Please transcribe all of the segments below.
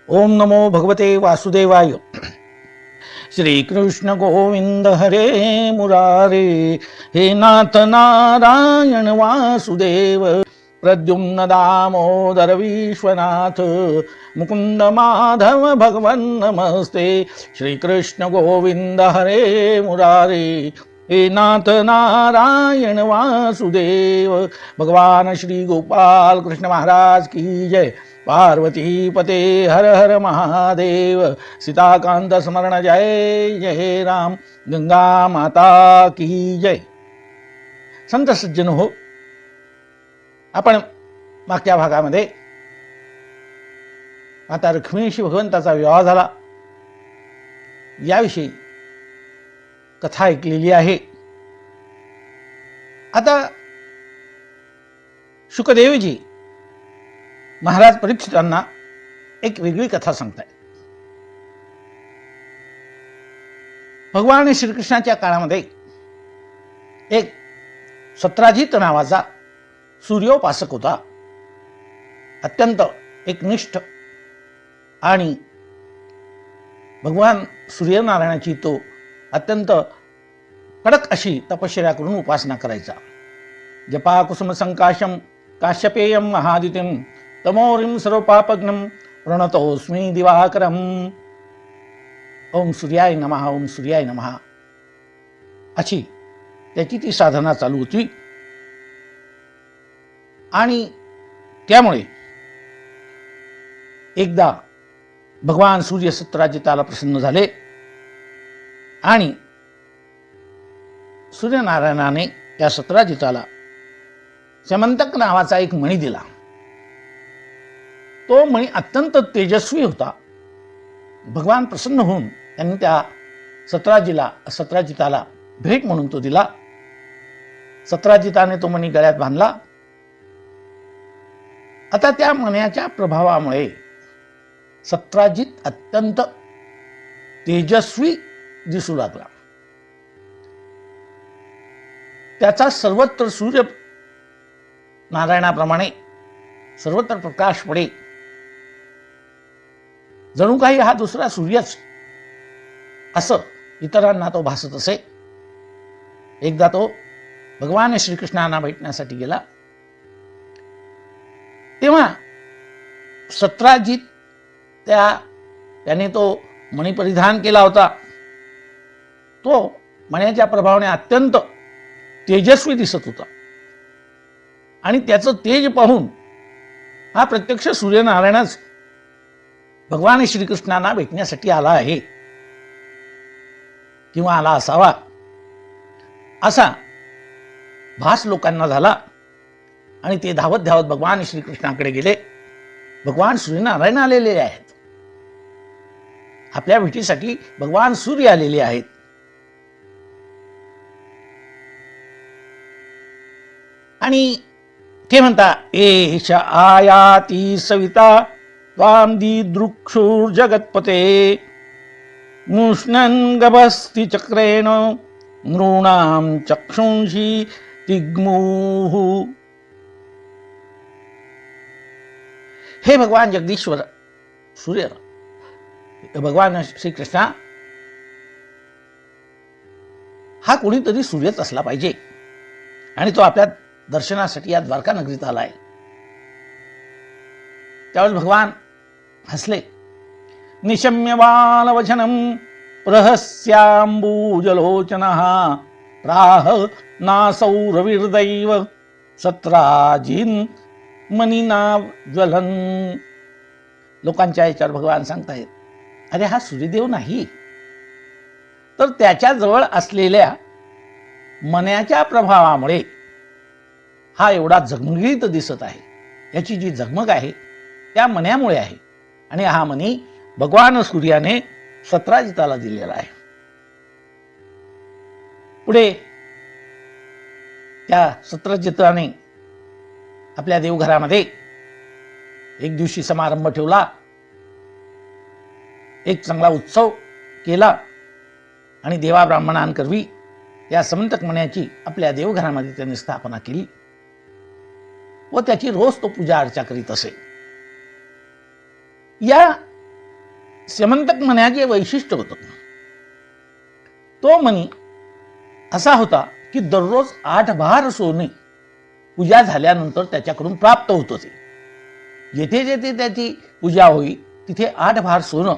ओम नमो भगवते वासुदेवाय। श्रीकृष्ण गोविंद हरे मुरारे, हे नाथ नारायण वासुदेव, प्रद्युम्न दामोदर विश्वनाथ, मुकुंद माधव भगवन् नमस्ते। श्रीकृष्ण गोविंद हरे मुरारे, हे नाथ नारायण वासुदेव। भगवान श्री गोपाल कृष्ण महाराज की जय। पार्वती पते हर हर महादेव। सीताकांत स्मरण जय जय राम। गंगा माता की जय। संत सज्जन हो, आपण मागच्या भागामध्ये माता रुक्मिणीशी भगवंताचा विवाह झाला याविषयी कथा ऐकलेली आहे। आता शुकदेवजी महाराज परीक्षितांना एक वेगळी कथा सांगताय। भगवान श्रीकृष्णाच्या काळामध्ये एक सत्राजित नावाचा सूर्योपासक होता। अत्यंत एकनिष्ठ आणि भगवान सूर्यनारायणाची तो अत्यंत कडक अशी तपश्चर्या करून उपासना करायचा। जपा कुसुम संकाशम काश्यपेयम महादितिम तमोरिम सर्वपापग्नम प्रणतोस्मी दिवाकरम। ओम सूर्याय नमः, ओम सूर्याय नमः अशी त्याची ती साधना चालू होती। आणि त्यामुळे एकदा भगवान सूर्य सत्राजिताला प्रसन्न झाले आणि सूर्यनारायणाने त्या सत्राजिताला समंतक नावाचा एक मणी दिला। तो मणी अत्यंत तेजस्वी होता। भगवान प्रसन्न होऊन त्यांनी त्या सत्राजिताला भेट म्हणून तो दिला। सत्राजिताने तो मणी गळ्यात बांधला। आता त्या मण्याच्या प्रभावामुळे सत्राजित अत्यंत तेजस्वी दिसू लागला। त्याचा सर्वत्र सूर्य नारायणाप्रमाणे सर्वत्र प्रकाश पडे, जणू काही हा दुसरा सूर्यच असं इतरांना तो भासत असे। एकदा तो भगवान श्रीकृष्णांना भेटण्यासाठी गेला, तेव्हा सत्राजित त्याने तो मणी परिधान केला होता। तो मण्याच्या प्रभावाने अत्यंत तेजस्वी दिसत होता आणि त्याचं तेज पाहून हा प्रत्यक्ष सूर्यनारायणच भगवान श्रीकृष्णांना भेटण्यासाठी आला आहे किंवा आला असावा असा भास लोकांना झाला। आणि ते धावत धावत भगवान श्रीकृष्णाकडे गेले। भगवान सूर्यनारायण आलेले आहेत, आपल्या भेटीसाठी भगवान सूर्य आलेले आहेत। आणि ते म्हणता, एष आयाती सविता त्वां दिदृक्षुर् जगत्पते, मुष्णन् गभस्ति चक्रेण नृणां चक्षुंषि तिग्मुः। हे भगवान जगदीश्वर सूर्य, भगवान श्रीकृष्णा हा कोणीतरी सूर्यच असला पाहिजे आणि तो आपल्या दर्शनासाठी या द्वारका नगरीत आलाय। त्यावेळेस भगवान हसले। निशम्य बालवचनम प्रहस्यांबुजलोचनः प्राह नासौ रविर्दैव सत्राजिन् मनीना ज्वलन। लोकांच्या याच्यावर भगवान सांगतायत, अरे हा सूर्यदेव नाही, तर त्याच्या जवळ असलेल्या मण्याच्या प्रभावामुळे हा एवढा झगमगीत दिसत आहे। याची जी झगमग आहे त्या मण्यामुळे आहे आणि हा मणी भगवान सूर्याने सत्राजिताला दिलेला आहे। पुढे त्या सत्राजिताने आपल्या देवघरामध्ये एक दिवशी समारंभ ठेवला, एक चांगला उत्सव केला आणि देवा ब्राह्मणांकरवी या समंतक मण्याची आपल्या देवघरामध्ये त्यांनी स्थापना केली व त्याची रोज तो पूजा अर्चा करीत असे। या स्यमंतक मण्याचे वैशिष्ट्य होतं. तो मणी असा होता की दररोज 8 भार सोने पूजा झाल्यानंतर त्याच्याकडून प्राप्त होत होते. जेथे जेथे त्याची पूजा होई तिथे 8 भार सोनं.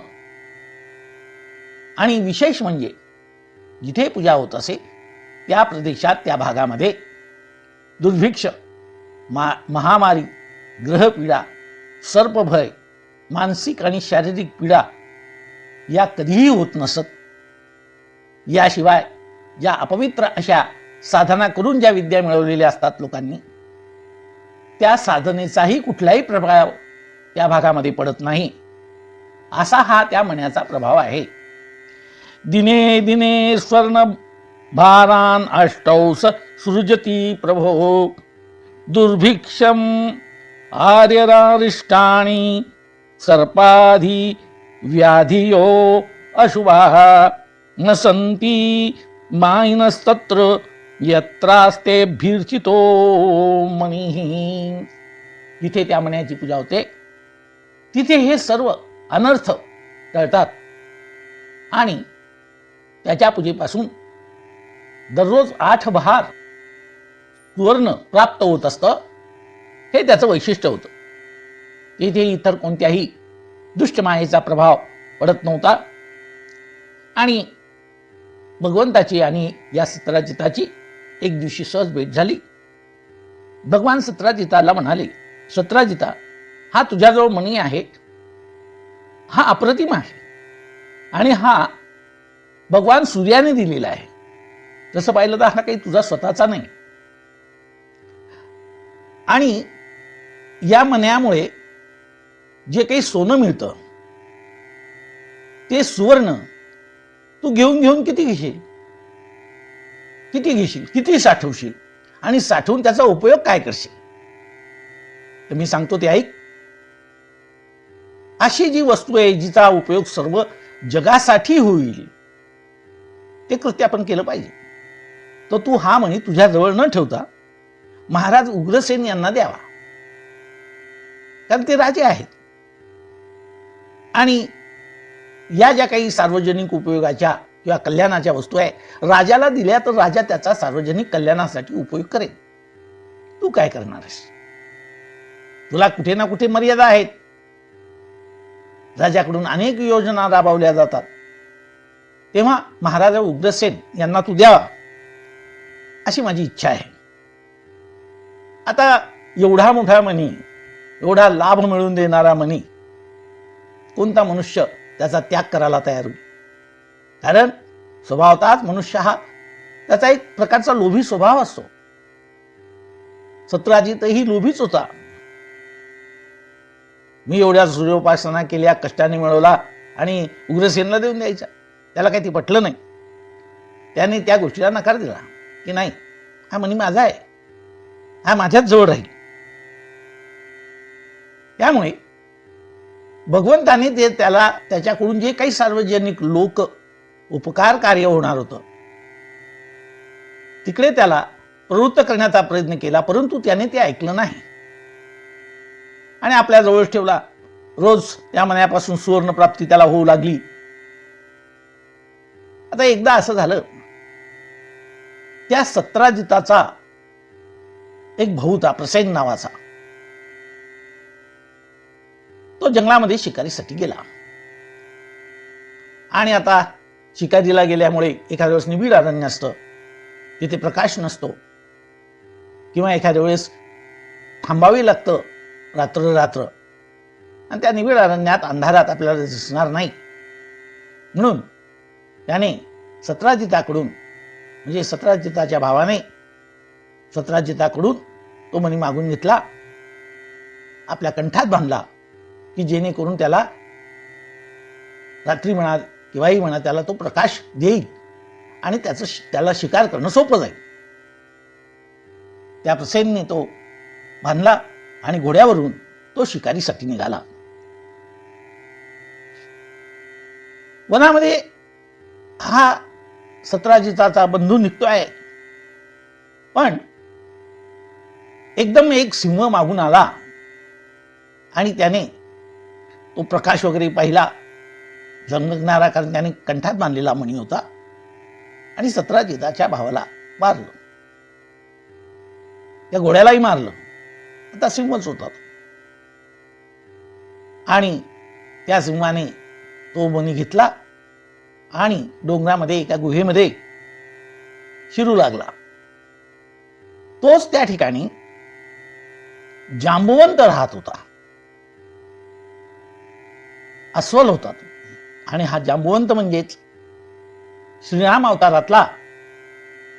आणि विशेष म्हणजे जिथे पूजा होत असे त्या प्रदेशात त्या भागामध्ये दुर्भिक्ष, महामारी, ग्रहपीडा, सर्पभय, मानसिक आणि शारीरिक पीडा या कधीही होत नसत. याशिवाय ज्या अपवित्र अशा साधना करून ज्या विद्या मिळवलेल्या असतात लोकांनी, त्या साधनेचाही कुठलाही प्रभाव त्या भागामध्ये पडत नाही. असा हा त्या मण्याचा प्रभाव आहे. दिने दिने स्वर्ण भारान अष्टौस सृजती प्रभो दुर्भिक्षम आर्यरारिष्टाणी सर्पाधी व्याधियो अशुभाः न सन्ति मायनस्तत्र यत्रास्ते भीर्चितो मनीः. जिथे त्या मण्याची पूजा होते तिथे हे सर्व अनर्थ टळतात आणि त्याच्या पूजेपासून दररोज 8 भार सुवर्ण प्राप्त होत असतं. हे त्याचं वैशिष्ट्य होतं. तिथे इतर कोणत्याही दुष्ट मायेचा प्रभाव पडत नव्हता. आणि भगवंताची आणि या सत्राजिताची एक दिवशी सहज भेट झाली. भगवान सत्राजिताला म्हणाले, सत्राजिता, हा तुझ्याजवळ मणी आहे, हा अप्रतिम आहे आणि हा भगवान सूर्याने दिलेला आहे. तसं पाहिलं तर हा काही तुझा स्वतःचा नाही. आणि या मण्यामुळे जे काही सोनं मिळतं ते सुवर्ण तू घेऊन घेऊन किती घेशील, किती साठवशील आणि साठवून त्याचा उपयोग काय करशील. तर मी सांगतो ते ऐक. अशी जी वस्तू आहे जिचा उपयोग सर्व जगासाठी होईल ते कृत्य आपण केलं पाहिजे. तर तू हा मणी तुझ्याजवळ न ठेवता महाराज उग्रसेन यांना द्यावा, कारण ते राजे आहेत. आणि या ज्या काही सार्वजनिक उपयोगाच्या किंवा कल्याणाच्या वस्तू आहे, राजाला दिल्या तर राजा त्याचा सार्वजनिक कल्याणासाठी उपयोग करेल. तू काय करणार आहेस? तुला कुठे ना कुठे मर्यादा आहेत. राजाकडून अनेक योजना राबवल्या जातात. तेव्हा महाराजा उग्रसेन यांना तू द्यावा अशी माझी इच्छा आहे. आता एवढा मोठा मणी, एवढा लाभ मिळवून देणारा मणी कोणता मनुष्य त्याचा त्याग करायला तयार होईल? कारण स्वभावतःच मनुष्य हा त्याचा एक प्रकारचा लोभी स्वभाव असतो. सत्राजितही लोभीच होता. मी एवढ्या सूर्योपासना केल्या, कष्टाने मिळवला आणि उग्रसेनला देऊन द्यायचा. त्याला काही ते पटलं नाही. त्याने त्या गोष्टीला नकार दिला की नाही, हा मणी माझा आहे, हा माझ्याच जवळ राहील. त्यामुळे भगवंताने ते त्याला त्याच्याकडून जे काही सार्वजनिक लोक उपकार कार्य होणार होतं तिकडे त्याला प्रवृत्त करण्याचा प्रयत्न केला, परंतु त्याने ते ऐकलं नाही आणि आपल्या जवळच ठेवला. रोज त्या मण्यापासून सुवर्ण प्राप्ती त्याला होऊ लागली. आता एकदा असं झालं, त्या सत्राजिताचा एक भाऊ होता प्रसेन नावाचा. तो जंगलामध्ये शिकारीसाठी गेला आणि आता शिकारीला गेल्यामुळे एखाद्या वेळेस निबिड अरण्य असतं, तिथे प्रकाश नसतो, किंवा एखाद्या वेळेस थांबावे लागतं रात्र आणि त्या निबिड अरण्यात अंधारात आपल्याला दिसणार नाही. म्हणून त्याने सत्राजिताकडून, म्हणजे सत्राजिताच्या भावाने सत्राजिताकडून तो मणी मागून घेतला, आपल्या कंठात बांधला की जेणेकरून त्याला रात्री म्हणा किंवाही म्हणा त्याला तो प्रकाश देईल आणि त्याला शिकार करणं सोपं जाईल. त्या प्रसेनने तो बांधला आणि घोड्यावरून तो शिकारीसाठी निघाला. वनामध्ये हा सत्राजिताचा बंधू निघतोय, पण एकदम एक सिंह मागून आला आणि त्याने तो प्रकाश वगैरे पाहिला झगमगणारा, कारण त्याने कंठात बांधलेला मणी होता, आणि सत्राजिताच्या भावाला मारलं, त्या घोड्यालाही मारलं. आता सिंहच होता आणि त्या सिंहाने तो मणी घेतला आणि डोंगरामध्ये एका गुहेमध्ये शिरू लागला. तोच त्या ठिकाणी जांबुवंत राहत होता, अस्वल होता तो. आणि हा जांबुवंत म्हणजेच श्रीराम अवतारातला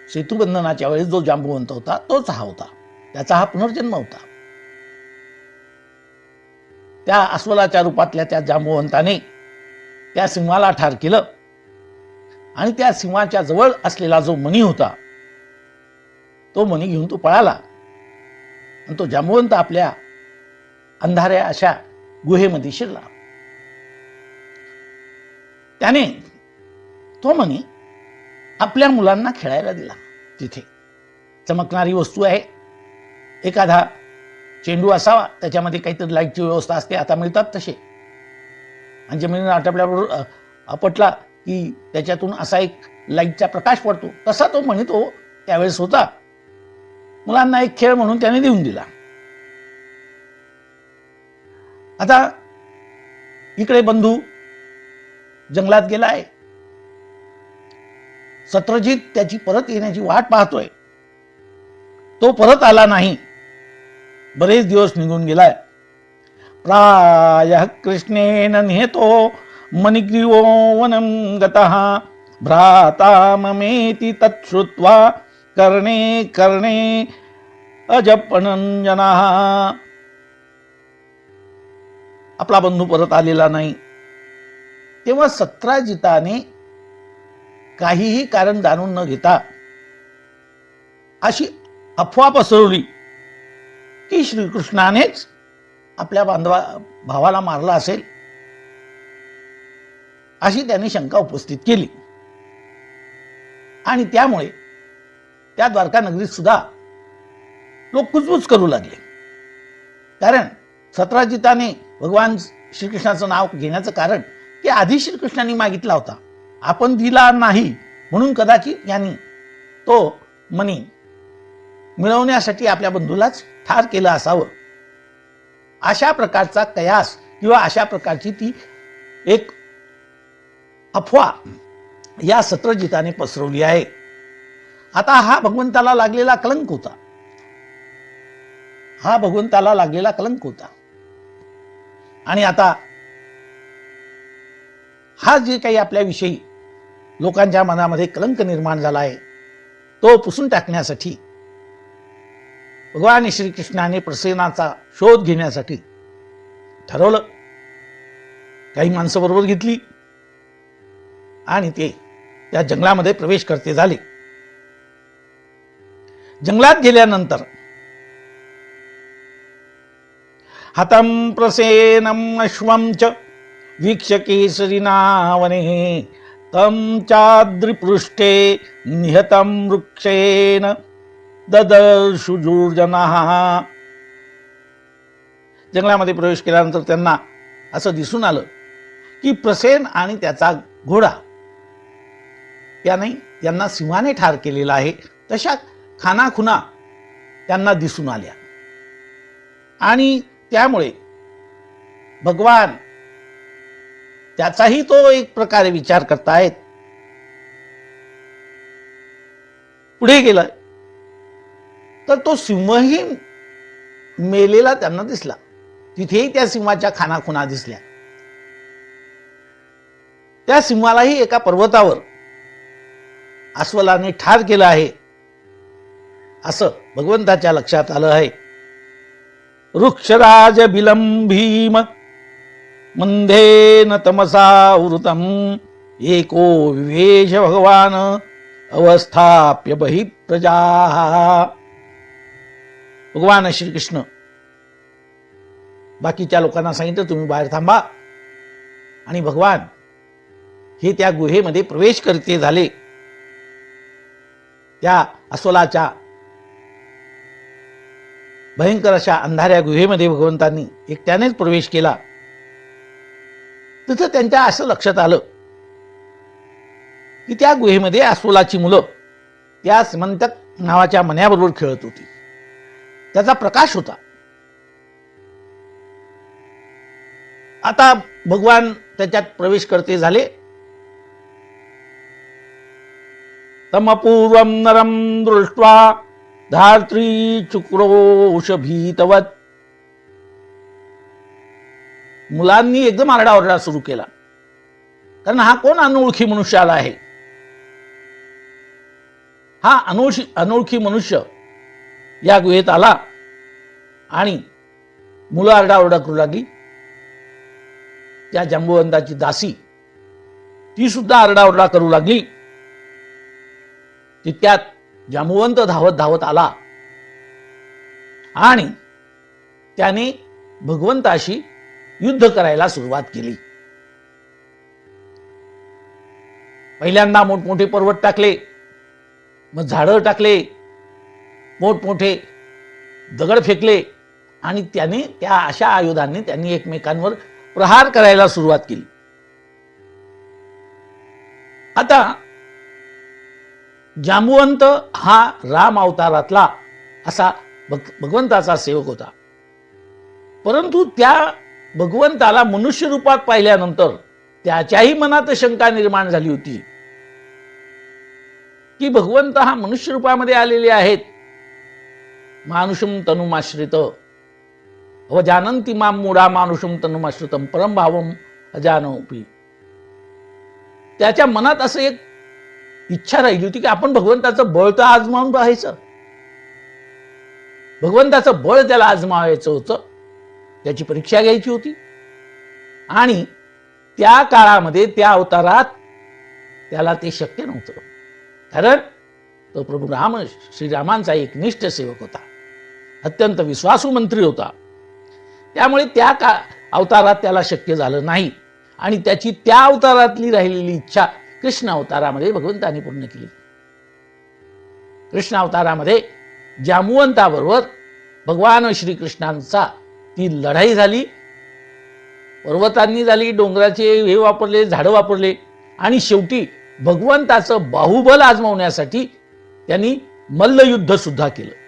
सेतुबंधनाच्या वेळेस जो जांबुवंत होता तोच हा होता. त्याचा हा पुनर्जन्म होता. त्या अस्वलाच्या रूपातल्या त्या जांबुवंताने त्या सिंहाला ठार केलं आणि त्या सिंहाच्या जवळ असलेला जो मणी होता तो मणी घेऊन तो पळाला. आणि तो जांबुवंत आपल्या अंधाऱ्या अशा गुहेमध्ये शिरला. त्याने तो मणी आपल्या मुलांना खेळायला दिला. तिथे चमकणारी वस्तू आहे, एखादा चेंडू असावा, त्याच्यामध्ये काहीतरी लाईटची व्यवस्था असते, आता मिळतात तसे, आणि जमिनीला आटपल्याबरोबर आपटला की त्याच्यातून असा एक लाईटचा प्रकाश पडतो, तसा तो मणी तो त्यावेळेस होता. मुलांना एक खेळ म्हणून त्याने देऊन दिला. आता इकडे बंधू जंगलात गेलाय, सत्रजित त्याची परत येण्याची वाट पाहतोय. तो परत आला नाही. बरेच दिवस निघून गेलाय. प्रायः कृष्णेन निहतो मणिग्रीवो वनं गतः भ्राता ममेति तच्छ्रुत्वा कर्णे कर्णे अजपनंजनः. आपला बंधू परत आलेला नाही. तेव्हा सत्राजिताने काहीही कारण जाणून न घेता अशी अफवा पसरवली की श्रीकृष्णानेच आपल्या भावाला मारला असेल, अशी त्याने शंका उपस्थित केली. आणि त्यामुळे त्या द्वारका नगरीत सुद्धा लोक कुजबुज करू लागले. कारण सत्राजिताने भगवान श्रीकृष्णाचं नाव घेण्याचं कारण की आधी श्रीकृष्णाने मागितला होता, आपण दिला नाही, म्हणून कदाचित यांनी तो मणी मिळवण्यासाठी आपल्या बंधूलाच ठार केलं असावं. अशा प्रकारचा कयास किंवा अशा प्रकारची ती एक अफवा या सत्रजिताने पसरवली आहे. आता हा भगवंताला लागलेला कलंक होता. हा भगवंताला लागलेला कलंक होता. आणि आता हा जे काही आपल्याविषयी लोकांच्या मनामध्ये कलंक निर्माण झाला आहे तो पुसून टाकण्यासाठी भगवान श्रीकृष्णाने प्रसेनाचा शोध घेण्यासाठी ठरवलं. काही माणसं बरोबर घेतली आणि ते त्या जंगलामध्ये प्रवेश करते झाले. जंगलात गेल्यानंतर हतं प्रसेनम अश्वं च वीक्ष्य केसरिना वने तं चाद्रिपृष्ठे निहतं वृक्षेन ददर्शुजूर्जनः. जंगलामध्ये प्रवेश केल्यानंतर त्यांना असं दिसून आलं की प्रसेन आणि त्याचा घोडा त्यांना सिंहाने ठार केलेला आहे. तशा खानाखुना त्यांना दिसून आल्या. आणि त्यामुळे भगवान त्याचाही तो एक प्रकारे विचार करतायत. पुढे गेला तर तो सिंहही मेलेला त्यांना दिसला. तिथेही त्या सिंहाच्या खानाखुना दिसल्या. त्या सिंहालाही एका पर्वतावर अस्वलाने ठार केलं आहे असं भगवंताच्या लक्षात आलं आहे. वृक्षराज बिलम भीम मंदेन तमसावृतम एको विवेश भगवान अवस्थाप्य बहि प्रजा. भगवान श्रीकृष्ण बाकीच्या लोकांना सांगितलं तुम्ही बाहेर थांबा. आणि भगवान हे त्या गुहेमध्ये प्रवेश करते झाले. त्या अस्वलाच्या भयंकर अशा अंधाऱ्या गुहेमध्ये भगवंतांनी एकट्यानेच प्रवेश केला. तिथं त्यांच्या असं लक्षात आलं की त्या गुहेमध्ये अस्वलाची मुलं त्या सिमंतक नावाच्या मन्याबरोबर खेळत होती. त्याचा प्रकाश होता. आता भगवान त्याच्यात प्रवेश करते झाले. तमपूर्वम नरम दृष्ट्वा धात्री चुक्रोश भीतवत. मुलांनी एकदम आरडाओरडा सुरू केला, कारण हा कोण अनोळखी मनुष्य आला आहे. हा अनोळखी मनुष्य या गुहेत आला आणि मुलं आरडाओरडा करू लागली. त्या जांबुवंताची दासी ती सुद्धा आरडाओरडा करू लागली. तितक्यात जांबुवंत धावत धावत आला आणि त्याने भगवंताशी युद्ध करायला सुरुवात केली. पहिल्यांदा मोठमोठे पर्वत टाकले, मग झाडं टाकले, मोठमोठे दगड फेकले आणि त्याने त्या अशा आयुधांनी त्यांनी एकमेकांवर प्रहार करायला सुरुवात केली. आता जांबुवंत हा राम अवतारातला असा भगवंताचा सेवक होता. परंतु त्या भगवंताला मनुष्य रूपात पाहिल्यानंतर त्याच्याही मनात शंका निर्माण झाली होती की भगवंत हा मनुष्य रूपामध्ये आलेले आहेत. मानुषम तनुमाश्रित अवजानंती माम मूढा मानुषम तनुमाश्रितम परम भावम अजानोपी. त्याच्या मनात असं एक इच्छा राहिली होती की आपण भगवंताचं बळ तर आजमावून पाहायचं. भगवंताचं बळ त्याला आजमावायचं होतं, त्याची परीक्षा घ्यायची होती. आणि त्या काळामध्ये त्या अवतारात त्याला ते शक्य नव्हतं, कारण तो प्रभू राम श्रीरामांचा एक निष्ठ सेवक होता, अत्यंत विश्वासू मंत्री होता. त्यामुळे त्या अवतारात त्याला शक्य झालं नाही आणि त्याची त्या अवतारातली राहिलेली इच्छा कृष्ण अवतारामध्ये भगवंताने पूर्ण केली. कृष्ण अवतारामध्ये जांबुवंताबरोबर भगवान श्रीकृष्णांचा ती लढाई झाली. पर्वतांनी झाली, डोंगराचे हे वापरले, झाडं वापरले आणि शेवटी भगवंताचं बाहुबल आजमावण्यासाठी त्यांनी मल्लयुद्ध सुद्धा केलं.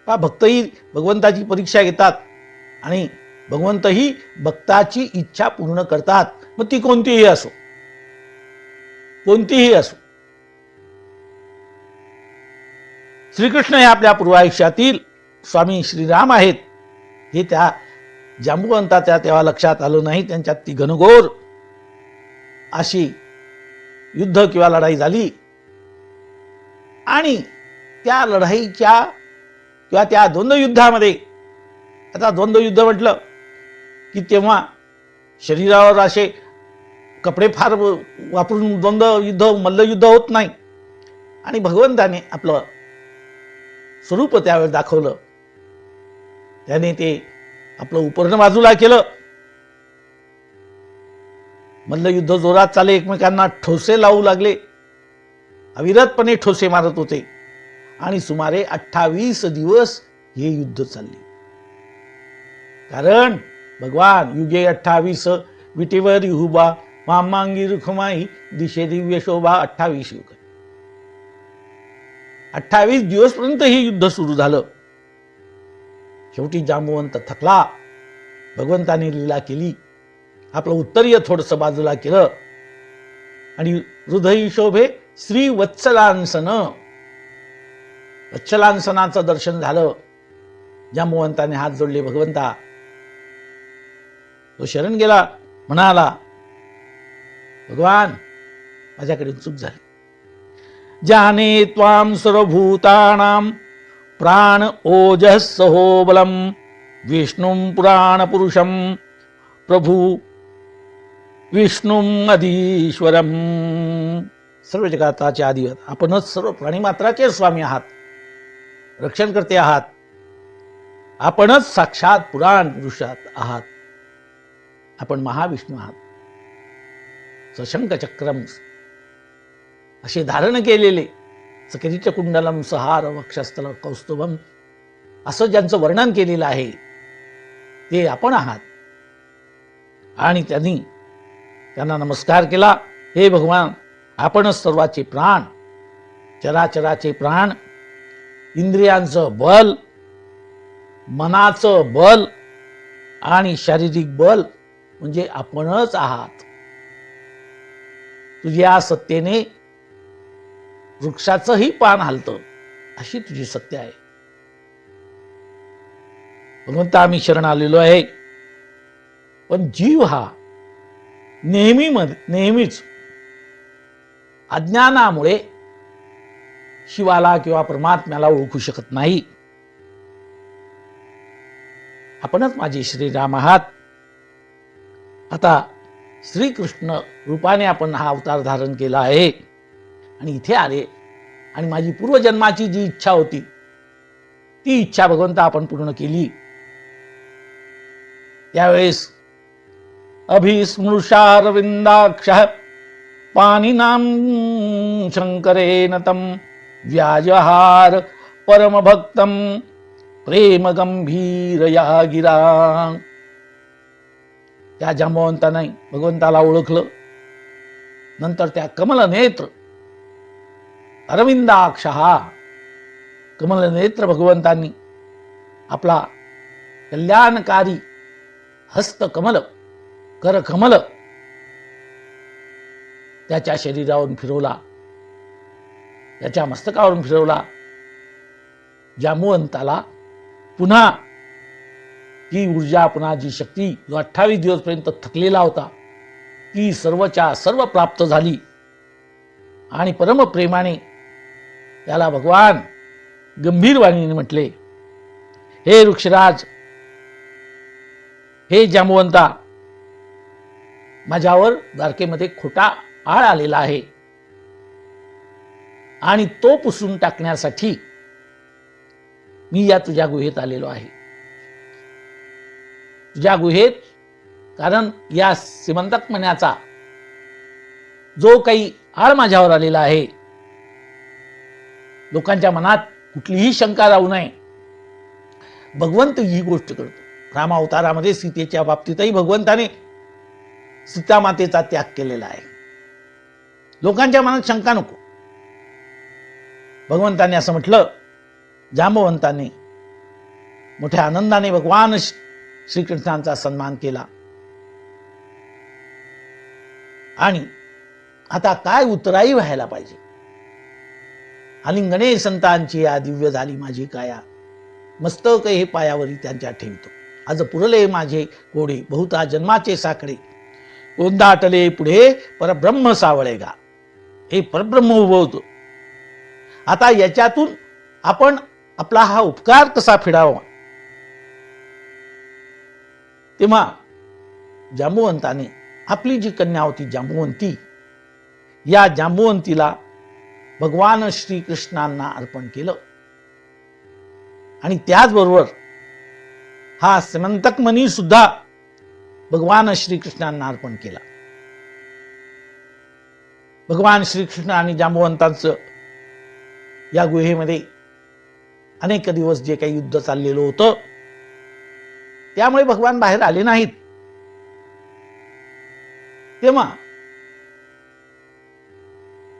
भक्तही भगवंताची परीक्षा घेतात आणि भगवंतही भक्ताची इच्छा पूर्ण करतात, मग ती कोणतीही असो, कोणतीही असो. श्रीकृष्ण हे आपल्या पूर्वायुष्यातील स्वामी श्रीराम आहेत हे त्या जांबुवंताच्या तेव्हा लक्षात आलं नाही. त्यांच्यात ती घनघोर अशी युद्ध किंवा लढाई झाली आणि त्या लढाईच्या किंवा त्या द्वंद्वयुद्धामध्ये, आता द्वंद्वयुद्ध म्हटलं की तेव्हा शरीरावर असे कपडे फार वापरून द्वंद्वयुद्ध मल्लयुद्ध होत नाही. आणि भगवंताने आपलं स्वरूप त्यावेळेस दाखवलं. त्याने ते आपलं उपर्ण बाजूला केलं. मल्लयुद्ध जोरात चाले, एकमेकांना ठोसे लावू लागले, अविरतपणे ठोसे मारत होते आणि सुमारे 28 दिवस हे युद्ध चालले. कारण भगवान युगे 28 विटेवर युहुबा मामांगी रुखमाई दिशे दिव्य शोभा 28 युग, 28 दिवस पर्यंत हे युद्ध सुरू झालं. शेवटी जांबुवंत थकला. भगवंताने लीला केली, आपलं उत्तरीय थोडस बाजूला केलं आणि हृदय शोभे श्री वत्सलांसन, वत्सलांसनाचं दर्शन झालं. जांबुवंताने हात जोडले, भगवंता. तो शरण गेला, म्हणाला, भगवान माझ्याकडे चूक झाली. जाने त्वाम सर्वभूतानां प्राण ओजस्सहो बलम विष्णुं पुराण पुरुषम प्रभु विष्णुं अधीश्वरम. सर्व जगाताचे आधी आपणच सर्व प्राणीमात्राचे स्वामी आहात, रक्षणकर्ते आहात. आपणच साक्षात पुराण पुरुषात आहात. आपण महाविष्णू आहात. सशंक चक्रम असे धारण केलेले, सकिरीच कुंडलम सहार वक्षस्थल कौस्तुभम असं ज्यांचं वर्णन केलेलं आहे ते आपण आहात. आणि त्यांना नमस्कार केला. हे भगवान, आपणच सर्वाचे प्राण, चराचराचे प्राण, इंद्रियांचं बल, मनाचं बल आणि शारीरिक बल म्हणजे आपणच आहात. तुझ्या सत्तेने वृक्षाचंही पान हलतं, अशी तुझी सत्य आहे. भगवंता, आम्ही शरण आलेलो आहे. पण जीव हा नेहमीच अज्ञानामुळे शिवाला किंवा परमात्म्याला ओळखू शकत नाही. आपणच माझे श्रीराम आहात. आता श्रीकृष्ण रूपाने आपण हा अवतार धारण केला आहे आणि इथे आले आणि माझी पूर्वजन्माची जी इच्छा होती ती इच्छा भगवंता आपण पूर्ण केली. त्यावेळेस अभिस्मृशारविंदाक्षः पाणिनां शंकरेण तं व्याजहार परमभक्तं प्रेम गंभीरया गिरा. त्या जांबवंताने भगवंताला ओळखलं. नंतर त्या कमलनेत्र अरविंदाक्ष हा कमलनेत्र भगवंतांनी आपला कल्याणकारी हस्तकमल, करकमल त्याच्या शरीरावरून फिरवला, त्याच्या मस्तकावरून फिरवला. जांबुवंताला पुन्हा ती ऊर्जा, पुन्हा जी शक्ती जो 28 दिवसपर्यंत थकलेला होता ती सर्वच्या सर्व प्राप्त झाली. आणि परमप्रेमाने त्याला भगवान गंभीर वाणीने म्हटले, हे वृक्षराज, हे जांबुवंता, माझ्यावर द्वारकेमध्ये खोटा आळ आलेला आहे आणि तो पुसून टाकण्यासाठी मी या तुझ्या गुहेत आलेलो आहे. तुझ्या गुहेत, कारण या सीमंतकपणाचा जो काही आळ माझ्यावर आलेला आहे, लोकांच्या मनात कुठलीही शंका राहू नये. भगवंत ही गोष्ट करतो. रामावतारामध्ये सीतेच्या बाबतीतही भगवंताने सीतामातेचा त्याग केलेला आहे. लोकांच्या मनात शंका नको. भगवंताने असं म्हटलं. जांबवंताने मोठ्या आनंदाने भगवान श्रीकृष्णांचा सन्मान केला. आणि आता काय उतराई व्हायला पाहिजे. आलिंगणे संतांची या दिव्य झाली माझी काया, मस्तक हे पायावरी त्यांच्या ठेवतो. आज पुरले माझे कोडे, बहुता जन्माचे साकडे, कोंदाटले पुढे परब्रह्म सावळेगा. हे परब्रह्म उभं होतं. आता याच्यातून आपण आपला हा उपकार कसा फेडावा. तेव्हा जांबुवंताने आपली जी कन्या होती जांबुवंती, या जांबुवंतीला भगवान श्रीकृष्णांना अर्पण केलं. आणि त्याचबरोबर हा सीमंतकमणी सुद्धा भगवान श्रीकृष्णांना अर्पण केला. भगवान श्रीकृष्ण आणि जांबुवंतांचं या गुहेमध्ये अनेक दिवस जे काही युद्ध चाललेलं होतं, त्यामुळे भगवान बाहेर आले नाहीत. तेव्हा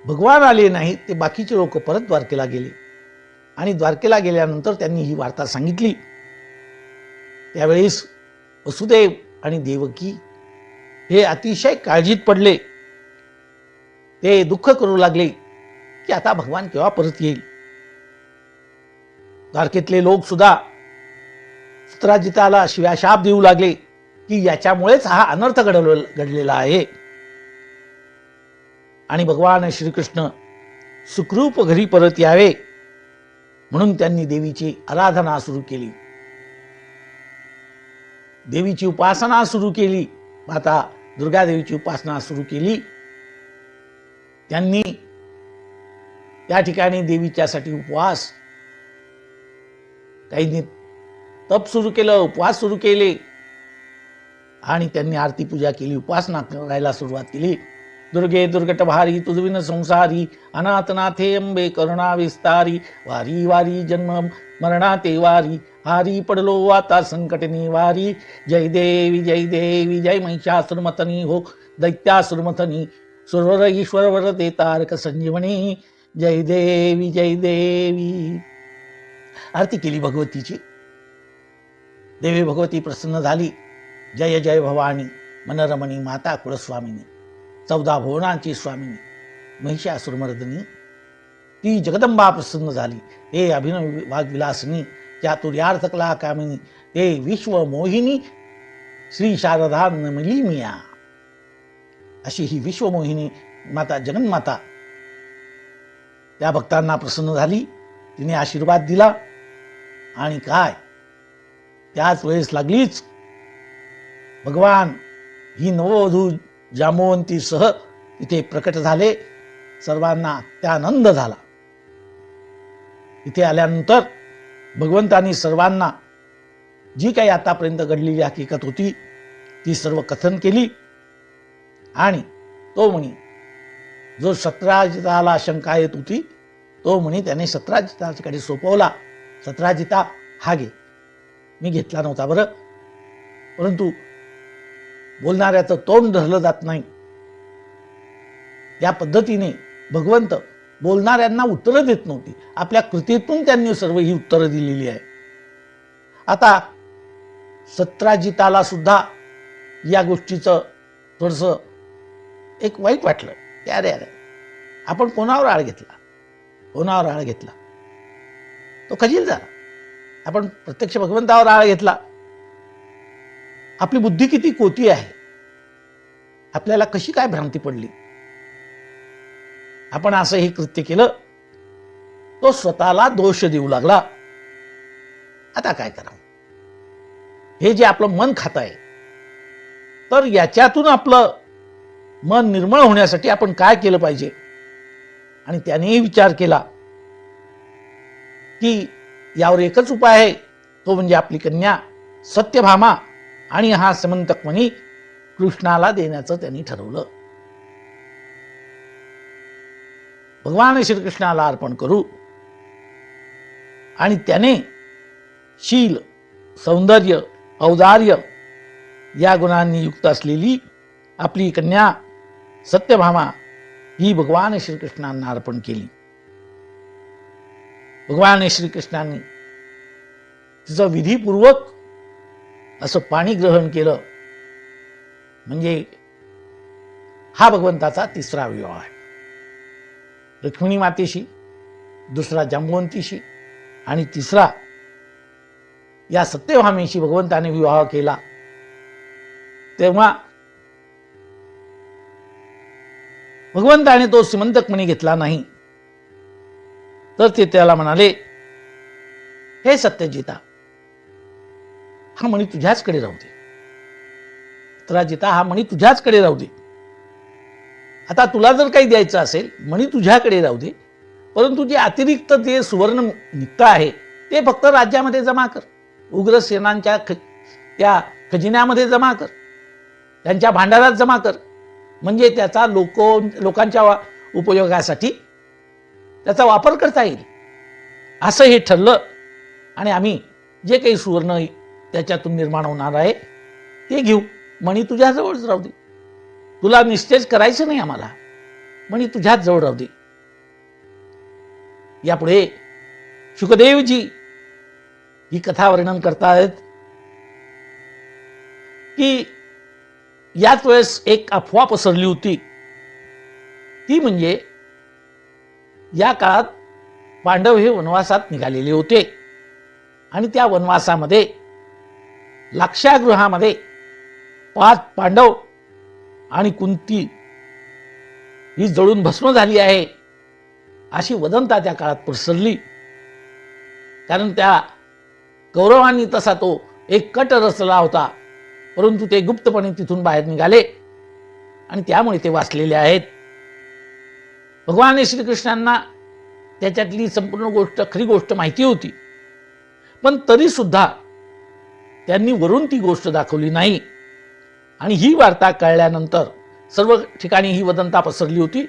भगवान आले नाहीत, ते बाकीचे लोक परत द्वारकेला गेले. आणि द्वारकेला गेल्यानंतर त्यांनी ही वार्ता सांगितली. त्यावेळेस वसुदेव आणि देवकी हे अतिशय काळजीत पडले. ते दुःख करू लागले की आता भगवान केव्हा परत येईल. द्वारकेतले लोक सुद्धा चित्राजिताला शिव्याशाप देऊ लागले की याच्यामुळेच हा अनर्थ घडलेला आहे. आणि भगवान श्रीकृष्ण सुखरूप घरी परत यावे म्हणून त्यांनी देवीची आराधना सुरू केली, देवीची उपासना सुरू केली. माता दुर्गा देवीची उपासना सुरू केली. त्यांनी त्या ठिकाणी देवीच्यासाठी उपवास, काहींनी तप सुरू केलं, उपवास सुरू केले आणि त्यांनी आरती पूजा केली, उपासना करायला सुरुवात केली. दुर्गे दुर्गट भारी तुझविन संसारी, अनाथनाथे अंबे करुणा विस्तारी, वारी वारी जन्म मरणाते वारी, हारी पडलो आता संकट निवारी, जय देवी जय महिषासुरमथनी हो दैत्यासुरमथनी, सुरवर ईश्वर वरते तारक संजीवनी, जय देवी. आरती केली भगवतीची. देवी भगवती प्रसन्न झाली. जय जय भवानी मनरमणी माता कुलस्वामिनी, 14 भुवनांची स्वामिनी महिषासुरमर्दिनी, ती जगदंबा प्रसन्न झाली. हे अभिनव वाग्विलासिनी चातुर्यार्थ कला कामिनी, ते विश्व मोहिनी श्री शारदा नमली मिया. अशी ही विश्वमोहिनी माता जगन्माता त्या भक्तांना प्रसन्न झाली. तिने आशीर्वाद दिला आणि काय त्याच वेळेस लागलीच भगवान ही नववधू जांबवंतीसह तिथे प्रकट झाले. सर्वांना त्यानंद झाला. इथे आल्यानंतर भगवंतांनी सर्वांना जी काही आतापर्यंत घडलेली हकीकत होती ती सर्व कथन केली. आणि तो म्हणे जो सत्राजिताला शंका येत होती तो म्हणे त्याने सत्राजिताकडे सोपवला. सत्राजिता हा घे. मी घेतला नव्हता बरं, परंतु बोलणाऱ्याचं तोंड धरलं जात नाही. या पद्धतीने भगवंत बोलणाऱ्यांना उत्तरं देत नव्हती. आपल्या कृतीतून त्यांनी सर्व ही उत्तरं दिलेली आहे. आता सत्राजिताला सुद्धा या गोष्टीचं थोडंसं एक वाईट वाटलं. अरे आपण कोणावर आळ घेतला. तो खजील झाला. आपण प्रत्यक्ष भगवंतावर आळ घेतला. आपली बुद्धी किती कोती आहे. आपल्याला कशी काय भ्रांती पडली. आपण असं हे कृत्य केलं. तो स्वतःला दोष देऊ लागला. आता काय करावं. हे जे आपलं मन खात आहे, तर याच्यातून आपलं मन निर्मळ होण्यासाठी आपण काय केलं पाहिजे. आणि त्यानेही विचार केला की यावर एकच उपाय आहे, तो म्हणजे आपली कन्या सत्यभामा आणि हा समंतक मणी कृष्णाला देण्याचं त्यांनी ठरवलं. भगवान श्रीकृष्णाला अर्पण करू. आणि त्याने शील, सौंदर्य, औदार्य या गुणांनी युक्त असलेली आपली कन्या सत्यभामा ही भगवान श्रीकृष्णांना अर्पण केली. भगवान श्रीकृष्णांनी तिचं विधीपूर्वक असं पाणी ग्रहण केलं. म्हणजे हा भगवंताचा तिसरा विवाह आहे. लक्ष्मी मातेशी, दुसरा जांबवंतीशी आणि तिसरा या सत्यभामेशी भगवंताने विवाह केला. तेव्हा भगवंताने तो सिमंतक मणी घेतला नाही. तर ते त्याला म्हणाले, हे सत्यजिता, हा मणी तुझ्याचकडे राहू दे. सत्यजिता, हा मणी तुझ्याचकडे राहू दे. आता तुला जर काही द्यायचं असेल, मणी तुझ्याकडे राहू दे, परंतु जे अतिरिक्त जे सुवर्ण नित्य आहे ते फक्त राज्यामध्ये जमा कर. उग्रसेनांच्या त्या खजिन्यामध्ये जमा कर, त्यांच्या भांडारात जमा कर. म्हणजे त्याचा लोकांच्या उपयोगासाठी त्याचा वापर करता येईल. असं हे ठरलं. आणि आम्ही जे काही सुवर्ण त्याच्यातून निर्माण होणार आहे ते घेऊ. मणी तुझ्याजवळच राहू दे. तुला निश्चयच करायचं नाही आम्हाला. मणी तुझ्याच जवळ राहू दे. यापुढे शुकदेवजी ही कथा वर्णन करतायत की याच वेळेस एक अफवा पसरली होती. ती म्हणजे या काळात पांडव हे वनवासात निघालेले होते आणि त्या वनवासामध्ये लाक्षागृहामध्ये 5 पांडव आणि कुंती ही जळून भस्म झाली आहे अशी वदंता त्या काळात पसरली. कारण त्या कौरवांनी तसा तो एक कट रचला होता, परंतु ते गुप्तपणे तिथून बाहेर निघाले आणि त्यामुळे ते वाचलेले आहेत. भगवान श्रीकृष्णांना त्याच्यातली संपूर्ण गोष्ट, खरी गोष्ट माहिती होती, पण तरी सुद्धा त्यांनी वरून ती गोष्ट दाखवली नाही. आणि ही वार्ता कळल्यानंतर सर्व ठिकाणी ही वदंता पसरली होती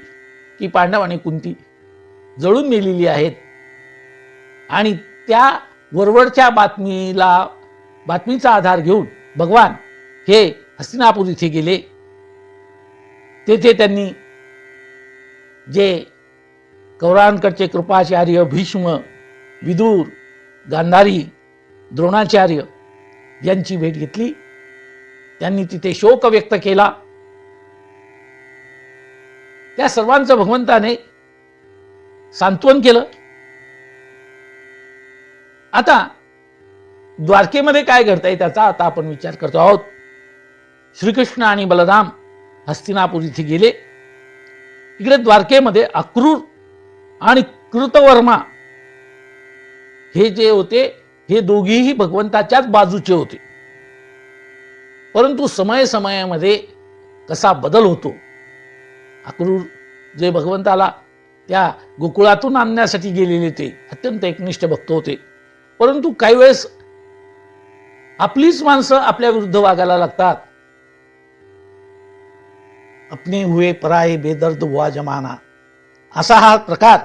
की पांडव आणि कुंती जळून मेलेली आहेत. आणि त्या वरवरच्या बातमीचा आधार घेऊन भगवान हे हस्तिनापूर इथे गेले. तेथे त्यांनी जे कौरवांकडचे कृपाचार्य भीष्म, विदुर, गांधारी, द्रोणाचार्य यांची भेट घेतली. त्यांनी तिथे शोक व्यक्त केला. त्या सर्वांचं भगवंताने सांत्वन केलं. आता द्वारकेमध्ये काय घडतंय त्याचा आता आपण विचार करतो आहोत. श्रीकृष्ण आणि बलराम हस्तिनापूर इथे गेले. इकडे द्वारकेमध्ये अक्रूर आणि कृतवर्मा हे जे होते हे दोघेही भगवंताच्याच बाजूचे होते. परंतु समयामध्ये कसा बदल होतो. अक्रूर जे भगवंताला त्या गोकुळातून आणण्यासाठी गेलेले ते अत्यंत एकनिष्ठ भक्त होते. परंतु काही वेळेस आपलीच माणसं आपल्या विरुद्ध वागायला लागतात. अपने हुए पराये बेदर्द हुआ जमाना, असा हा प्रकार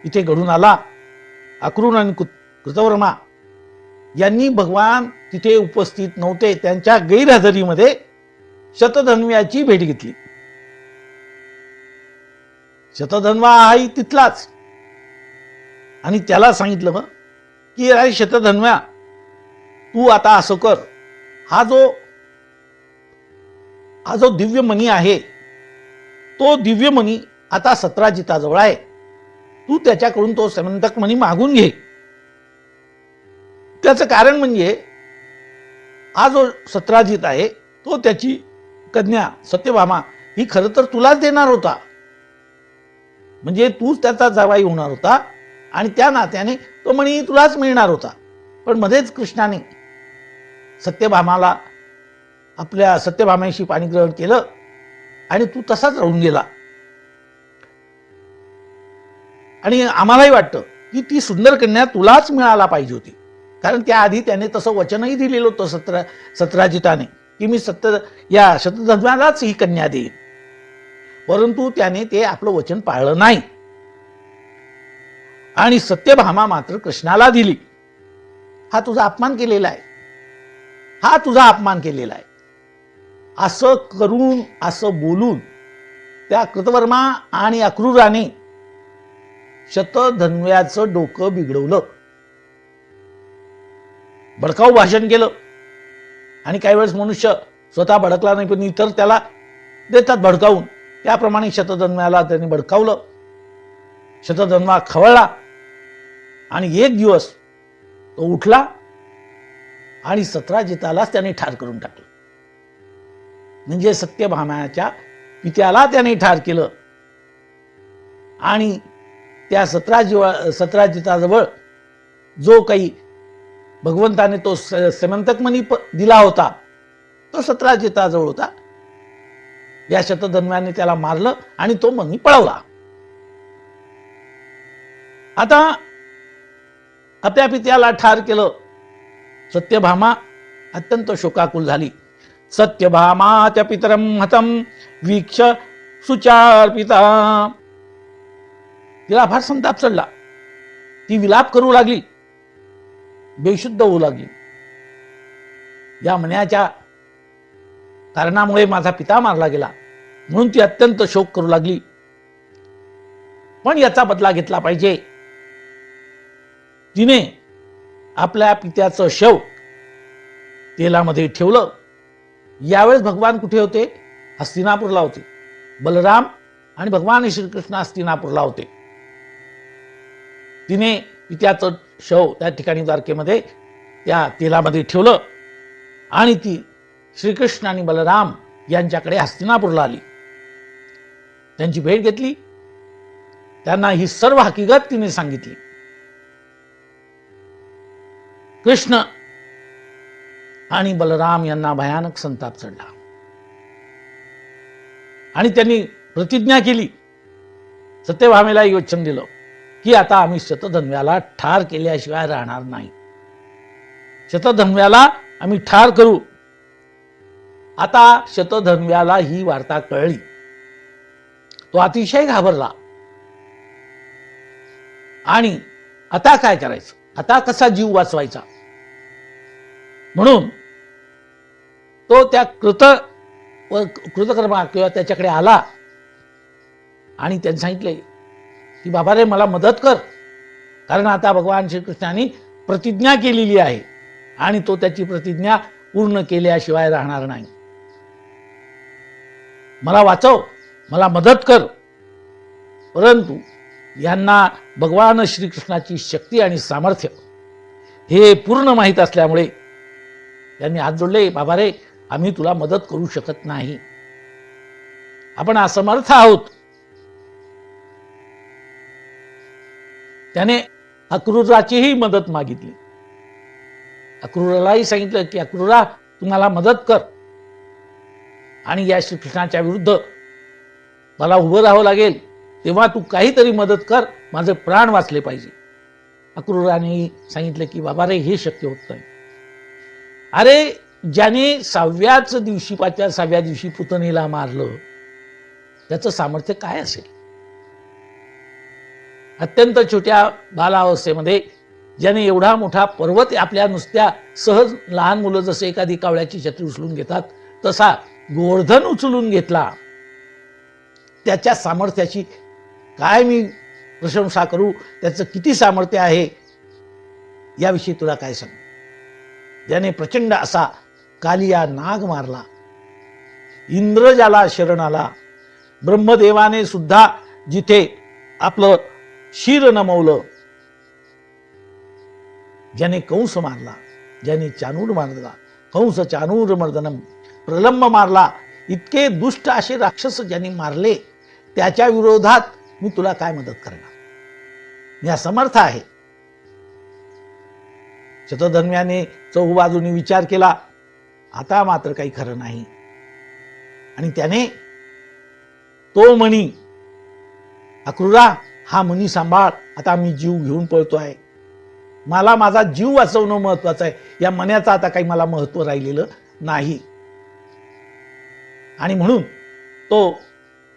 इथे घडून आला. अक्रूर आणि कृतवर्मा यांनी भगवान तिथे उपस्थित नव्हते त्यांच्या गैरहजेरीमध्ये शतधन्व्याची भेट घेतली. शतधन्वा हाही तिथलाच. आणि त्याला सांगितलं मग की अरे शतधन्व्या, तू आता असं कर, हा जो दिव्य मणी आहे तो दिव्य मणी आता सत्राजिताजवळ आहे. तू त्याच्याकडून तो समंतक मणी मागून घे. त्याचं कारण म्हणजे हा जो सत्राजित आहे तो त्याची कन्या सत्यभामा ही खरं तर तुलाच देणार होता. म्हणजे तूच त्याचा जावाई होणार होता आणि त्या नात्याने तो मणी तुलाच मिळणार होता. पण मध्येच कृष्णाने सत्यभामाला आपल्या सत्यभामेशी पाणीग्रहण केलं आणि तू तसाच राहून गेला. आणि आम्हालाही वाटतं की ती सुंदर कन्या तुलाच मिळायला पाहिजे होती. कारण त्याआधी त्याने तसं वचनही दिलेलं होतं सत्राजिताने की मी या शतधन्व्यालाच ही कन्या देईन. परंतु त्याने ते आपलं वचन पाळलं नाही आणि सत्यभामा मात्र कृष्णाला दिली. हा तुझा अपमान केलेला आहे. हा तुझा अपमान केलेला आहे. असं करून असं बोलून त्या कृतवर्मा आणि अक्रूराने शतधन्व्याचं डोकं बिघडवलं. भडकाऊ भाषण केलं. आणि काही वेळेस मनुष्य स्वतः भडकला नाही पण इतर त्याला देतात भडकावून. त्याप्रमाणे शतधन्व्याला त्यांनी भडकावलं. शतधन्वा खवळला आणि एक दिवस तो उठला आणि सत्राजितालाच त्याने ठार करून टाकलं. म्हणजे सत्यभामाच्या पित्याला त्याने ठार केलं. आणि त्या सत्राजिताजवळ जो काही भगवंताने तो समंतक मणी दिला होता तो सत्राजिताजवळ होता. या शतधन्व्याने त्याला मारलं आणि तो मणी पळवला. आता आपल्या पित्याला ठार केलं. सत्यभामा अत्यंत शोकाकुल झाली. सत्यभामाच्या पितरम हतम वीक्ष सुचार्पिता. तिला फार संताप चढला. ती विलाप करू लागली, बेशुद्ध होऊ लागली. या मण्याच्या कारणामुळे माझा पिता मारला गेला म्हणून ती अत्यंत शोक करू लागली. पण याचा बदला घेतला पाहिजे. तिने आपल्या पित्याचं शव तेलामध्ये ठेवलं. यावेळेस भगवान कुठे होते? हस्तिनापूरला होते. बलराम आणि भगवान श्रीकृष्ण हस्तिनापूरला होते. तिने पित्याचं शव त्या ठिकाणी द्वारकेमध्ये त्या तेलामध्ये ठेवलं आणि ती श्रीकृष्ण आणि बलराम यांच्याकडे हस्तिनापूरला आली. त्यांची भेट घेतली. त्यांना ही सर्व हकीकत तिने सांगितली. कृष्ण आणि बलराम यांना भयानक संताप चढला आणि त्यांनी प्रतिज्ञा केली. सत्यभामेला वचन दिलं की आता आम्ही शतधन्व्याला ठार केल्याशिवाय राहणार नाही. शतधन्व्याला आम्ही ठार करू आता शतधन्व्याला ही वार्ता कळली. तो अतिशय घाबरला. आणि आता काय करायचं, आता कसा जीव वाचवायचा, म्हणून तो त्या कृतकर्मा किंवा त्याच्याकडे आला आणि त्यांनी सांगितले की बाबा रे, मला मदत कर, कारण आता भगवान श्रीकृष्णाने प्रतिज्ञा केलेली आहे आणि तो त्याची प्रतिज्ञा पूर्ण केल्याशिवाय राहणार नाही. मला वाचव, मला मदत कर. परंतु यांना भगवान श्रीकृष्णाची शक्ती आणि सामर्थ्य हे पूर्ण माहीत असल्यामुळे त्यांनी हात जोडले. बाबा रे, आम्ही तुला मदत करू शकत नाही, आपण असमर्थ आहोत. त्याने अक्रूराचीही मदत मागितली. अक्रूरालाही सांगितलं की अक्रूरा, तुम्हाला मदत कर आणि या श्रीकृष्णाच्या विरुद्ध मला उभं राहावं लागेल, तेव्हा तू काहीतरी मदत कर, माझे प्राण वाचले पाहिजे. अक्रूराने सांगितलं की बाबा रे, हे शक्य होत नाही. अरे, ज्याने 6व्याच दिवशी 6व्या दिवशी पुतनेला मारलं, त्याचं सामर्थ्य काय असेल? अत्यंत छोट्या बालावस्थेमध्ये ज्याने एवढा मोठा पर्वत आपल्या नुसत्या सहज, लहान मुलं जसे एखादी कावळ्याची छत्री उचलून घेतात तसा गोवर्धन उचलून घेतला, त्याच्या सामर्थ्याची काय मी प्रशंसा करू, त्याचं किती सामर्थ्य आहे याविषयी तुला काय सांगू. ज्याने प्रचंड असा कालिया नाग मारला, इंद्र ज्याला शरण आला, ब्रह्मदेवाने सुद्धा जिथे आपलं शिर नमवलं, ज्याने कंस मारला, ज्याने चाणूर मारला, कंस चाणूर मर्दनम, प्रलंब मारला, इतके दुष्ट असे राक्षस ज्यांनी मारले, त्याच्या विरोधात मी तुला काय मदत करणार, मी असमर्थ आहे. शतधन्व्याने चहूबाजूनी विचार केला, आता मात्र काही खरं नाही. आणि त्याने तो मणी, अक्रूरा, हा मणी सांभाळ, आता मी जीव घेऊन पळतोय, मला माझा जीव वाचवणं महत्वाचं आहे, या मण्याचं आता काही मला महत्व राहिलेलं नाही. आणि म्हणून तो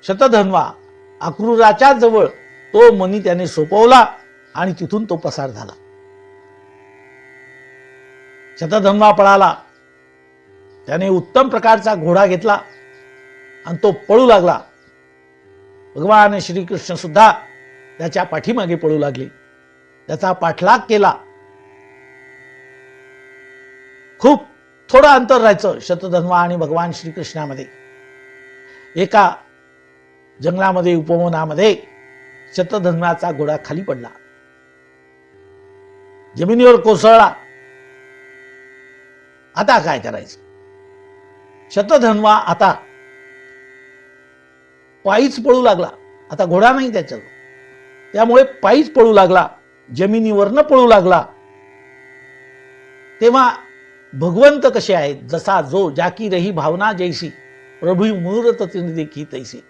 शतधन्वा अक्रूराच्या जवळ तो मणी त्याने सोपवला आणि तिथून तो पसार झाला. शतधन्वा पळाला. त्याने उत्तम प्रकारचा घोडा घेतला आणि तो पळू लागला. भगवान श्रीकृष्ण सुद्धा त्याच्या पाठीमागे पळू लागले, त्याचा पाठलाग केला. खूप थोडं अंतर राहायचं शतधन्वा आणि भगवान श्रीकृष्णामध्ये. एका जंगलामध्ये, उपवनामध्ये शतधन्वाचा घोडा खाली पडला, जमिनीवर कोसळला. आता काय करायचं? शतधन्वा आता पायीच पळू लागला. आता घोडा नाही त्याच्यावर, त्यामुळे पायीच पळू लागला, जमिनीवरनं पळू लागला. तेव्हा भगवंत कसे आहेत, जसा जो जाकी रही भावना जैसी, प्रभू मूर्त देखी तैसी.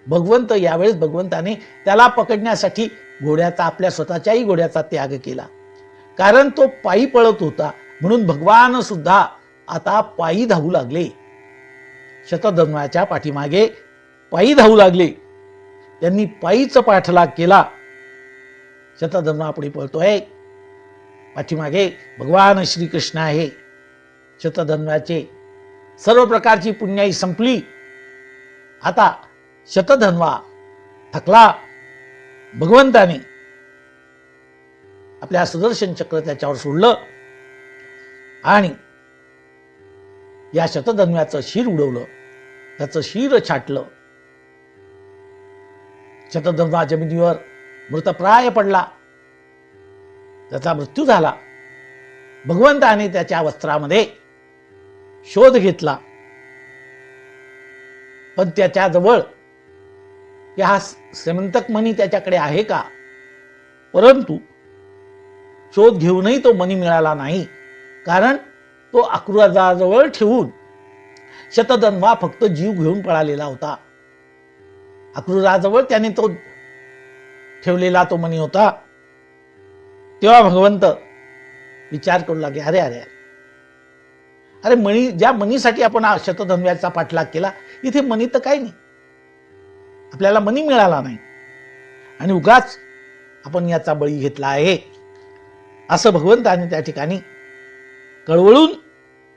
भगवंत, यावेळेस भगवंताने त्याला पकडण्यासाठी घोड्याचा, आपल्या स्वतःच्याही घोड्याचा त्याग केला. कारण तो पायी पळत होता, म्हणून भगवान सुद्धा आता पायी धावू लागले. शतधन्वाच्या पाठीमागे पायी धावू लागले. त्यांनी पायीच पाठलाग केला. शतधन्वा पुढे पळतोय, पाठीमागे भगवान श्रीकृष्ण आहे. शतधन्वाचे सर्व प्रकारची पुण्याई संपली. आता शतधन्वा थकला. भगवंताने आपल्या सुदर्शन चक्र त्याच्यावर सोडलं आणि या शतधन्व्याचं शिर उडवलं, त्याचं शिर छाटलं. शतधन्वा जमिनीवर मृतप्राय पडला, त्याचा मृत्यू झाला. भगवंताने त्याच्या वस्त्रामध्ये शोध घेतला, पण त्याच्या जवळ हा सेमंतक मणी त्याच्याकडे आहे का? परंतु शोध घेऊनही तो मणी मिळाला नाही, कारण तो अक्रूराजवळ ठेवून शतधन्वा फक्त जीव घेऊन पळालेला होता. अक्रूराजवळ त्याने तो ठेवलेला तो मणी होता. तेव्हा भगवंत विचार करू लागले, अरे अरे, अरे मणी, ज्या मणीसाठी आपण शतधन्व्याचा पाठलाग केला, इथे मणी तर काही नाही, आपल्याला मणी मिळाला नाही आणि उगाच आपण याचा बळी घेतला आहे, असं भगवंताने त्या ठिकाणी कळवळून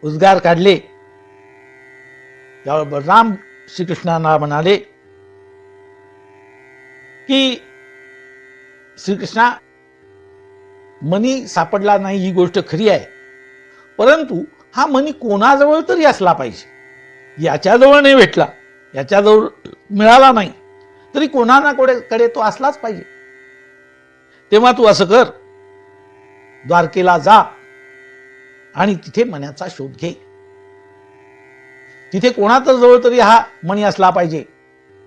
उद्गार काढले. त्यावर बलराम श्रीकृष्णांना म्हणाले की श्रीकृष्णा, मणी सापडला नाही ही गोष्ट खरी आहे, परंतु हा मणी कोणाजवळ तरी असला पाहिजे. याच्याजवळ नाही भेटला, याच्याजवळ मिळाला नाही, तरी कोणाकडे तो असलाच पाहिजे. तेव्हा तू असं कर, द्वारकेला जा आणि तिथे मण्याचा शोध घे. तिथे कोणाच्या जवळ तरी हा मणी असला पाहिजे.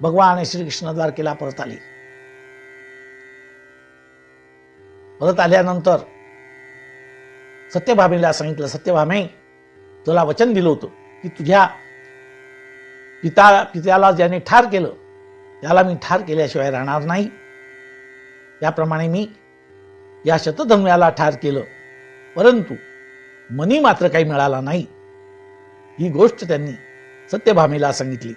भगवान श्रीकृष्ण द्वारकेला परत आले. परत आल्यानंतर सत्यभामेला सांगितलं, सत्यभामे, तुला वचन दिलं होतं की तुझ्या पित्याला ज्याने ठार केलं त्याला मी ठार केल्याशिवाय राहणार नाही. त्याप्रमाणे मी या शतधन्व्याला ठार केलं, परंतु मनी मात्र काही मिळाला नाही. ही गोष्ट त्यांनी सत्यभामेला सांगितली.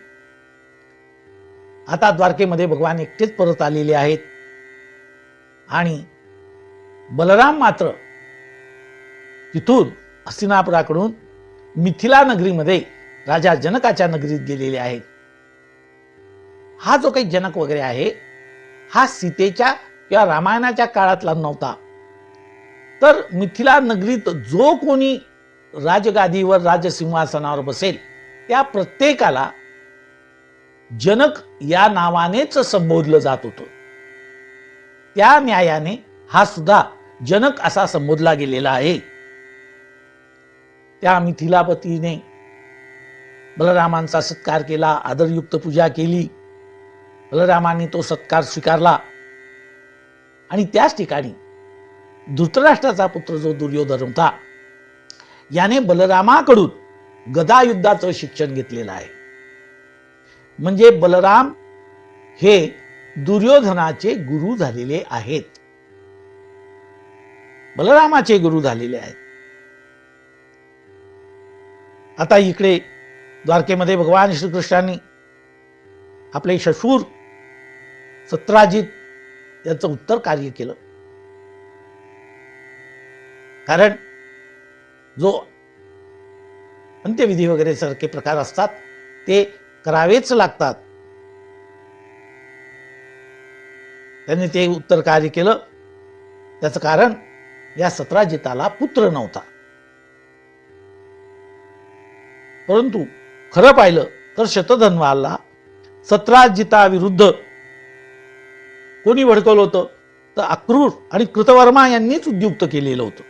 आता द्वारकेमध्ये भगवान एकटेच परत आलेले आहेत आणि बलराम मात्र तिथून हस्तिनापुराकडून मिथिला नगरीमध्ये राजा जनकाच्या नगरीत गेलेले आहेत. हा जो काही जनक वगैरे आहे, हा सीतेच्या किंवा रामायणाच्या काळातला नव्हता, तर मिथिला नगरीत जो कोणी राजगादीवर राजसिंहासनावर बसेल त्या प्रत्येकाला जनक या नावानेच संबोधलं जात होतं. त्या न्यायाने हा सुद्धा जनक असा संबोधला गेलेला आहे. त्या मिथिलापतीने बलरामांचा सत्कार केला, आदरयुक्त पूजा केली. बलरामांनी तो सत्कार स्वीकारला आणि त्याच ठिकाणी धृतराष्ट्राचा पुत्र जो दुर्योधन होता, याने बलरामाकडून गदायुद्धाचं शिक्षण घेतलेलं आहे. म्हणजे बलराम हे दुर्योधनाचे गुरु झालेले आहेत, बलरामाचे गुरु झालेले आहेत. आता इकडे द्वारकेमध्ये भगवान श्रीकृष्णांनी आपले शशूर सत्राजित याचं उत्तर कार्य केलं. कारण जो अंत्यविधी वगैरे सारखे प्रकार असतात ते करावेच लागतात. त्यांनी ते उत्तर कार्य केलं. त्याचं कारण या सत्राजिताला पुत्र नव्हता. परंतु खरं पाहिलं तर शतधन्वाला सत्राजिताविरुद्ध कोणी भडकवलं होतं, तर अक्रूर आणि कृतवर्मा यांनीच उद्युक्त केलेलं होतं.